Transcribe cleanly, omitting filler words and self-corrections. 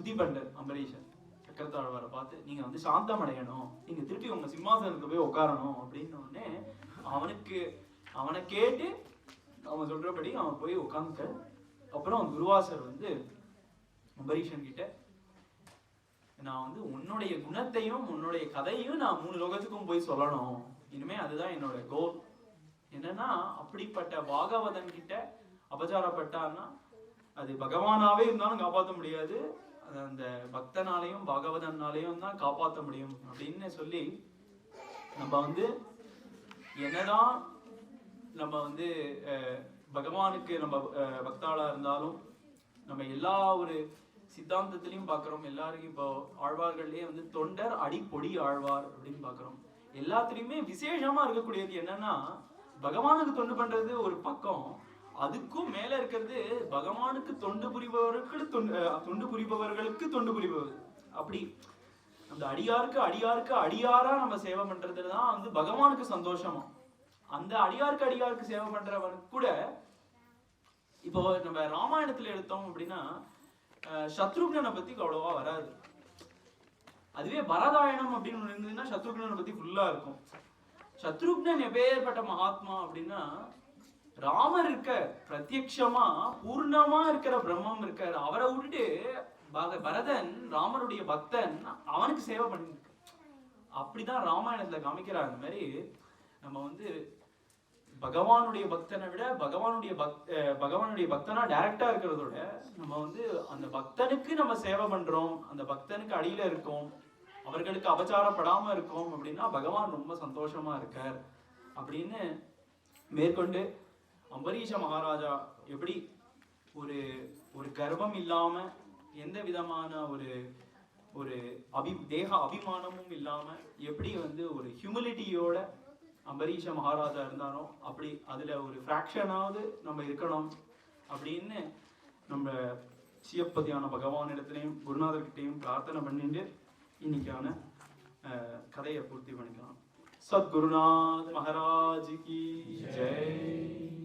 ஸ்துதி பண்றார் அம்பரீஷன் சக்கரத்தாழ்வாரை பார்த்து, நீங்க வந்து சாந்தம் அடையணும், நீங்க திருப்பி உங்க சிம்மாசனத்துல போய் உட்காரணும் அப்படின்னு உடனே அவனை கேட்டு அவன் சொல்றபடி அவன் போய் உட்கார்ந்துட்ட. அப்புறம் துர்வாசர் வந்து அம்பரீஷன் கிட்ட, நான் வந்து உன்னுடைய குணத்தையும் உன்னுடைய கதையும் நான் 3 லோகத்துக்கும் போய் சொல்லணும், இனிமே அதுதான் என்னோட கோல். என்னன்னா அப்படிப்பட்ட பாகவதன் கிட்ட அபச்சாரப்பட்டான்னா அது பகவானாவே இருந்தாலும் காப்பாற்ற முடியாது, அது அந்த பக்தனாலையும் பாகவதனாலையும் தான் காப்பாற்ற முடியும் அப்படின்னு சொல்லி, நம்ம வந்து என்னதான் நம்ம வந்து பகவானுக்கு நம்ம பக்தாளா இருந்தாலும் நம்ம எல்லா ஒரு சித்தாந்தத்திலையும் பார்க்குறோம். எல்லாருக்கும் இப்போ ஆழ்வார்கள்லேயே வந்து தொண்டர் அடிப்பொடி ஆழ்வார் அப்படின்னு பார்க்குறோம். எல்லாத்துலேயுமே விசேஷமா இருக்கக்கூடியது என்னன்னா, பகவானுக்கு தொண்டு பண்றது ஒரு பக்கம், அதுக்கும் மேல இருக்கிறது பகவானுக்கு தொண்டு புரிபவர்களுக்கு தொண்டு புரிபவர். அப்படி அந்த அடியாருக்கு அடியாரா நம்ம சேவை பண்றதுதான் வந்து பகவானுக்கு சந்தோஷமா. அந்த அடியாருக்கு சேவை பண்றவனுக்கு கூட இப்போ நம்ம ராமாயணத்துல எடுத்தோம் அப்படின்னா சத்ருக்னனை பத்தி அவ்வளவா வராது. அதுவே பரதாயணம் அப்படின்னு ஒண்ணு இருந்ததுன்னா சத்ருக்னனை பத்தி ஃபுல்லா இருக்கும். சத்ருக்னன் எப்பேற்பட்ட மகாத்மா அப்படின்னா, ராமர் இருக்க பிரத்யக்ஷமா பூர்ணமா இருக்கிற பிரம்மம் இருக்காரு, அவரை விட்டுட்டு பரதன் ராமருடைய பக்தன் அவனுக்கு சேவை பண்ணிருக்கு. அப்படிதான் ராமாயணத்துல காமிக்கிறார். அந்த மாதிரி நம்ம வந்து பகவானுடைய பக்தனை விட பகவானுடைய பக்தனா டைரக்டா இருக்கிறதோட நம்ம வந்து அந்த பக்தனுக்கு நம்ம சேவை பண்றோம், அந்த பக்தனுக்கு அடியில இருக்கோம், அவர்களுக்கு அபச்சாரப்படாம இருக்கோம் அப்படின்னா பகவான் ரொம்ப சந்தோஷமா இருக்கார் அப்படின்னு மேற்கொண்டு அம்பரீஷ மகாராஜா எப்படி ஒரு கர்வம் இல்லாம எந்த விதமான ஒரு தேக அபிமானமும் இல்லாம எப்படி வந்து ஒரு ஹியூமிலிட்டியோட அம்பரீஷ மகாராஜா இருந்தாரோ அப்படி அதுல ஒரு ஃப்ராக்ஷனாவது நம்ம இருக்கணும் அப்படின்னு நம்ம சிவப்பதியான பகவானிடத்திலையும் குருநாதர்கிட்டையும் பிரார்த்தனை பண்ணிட்டு இன்னைக்கான கதையை பூர்த்தி பண்ணிக்கலாம். சத்குருநாத் மகாராஜ் கி ஜெய்.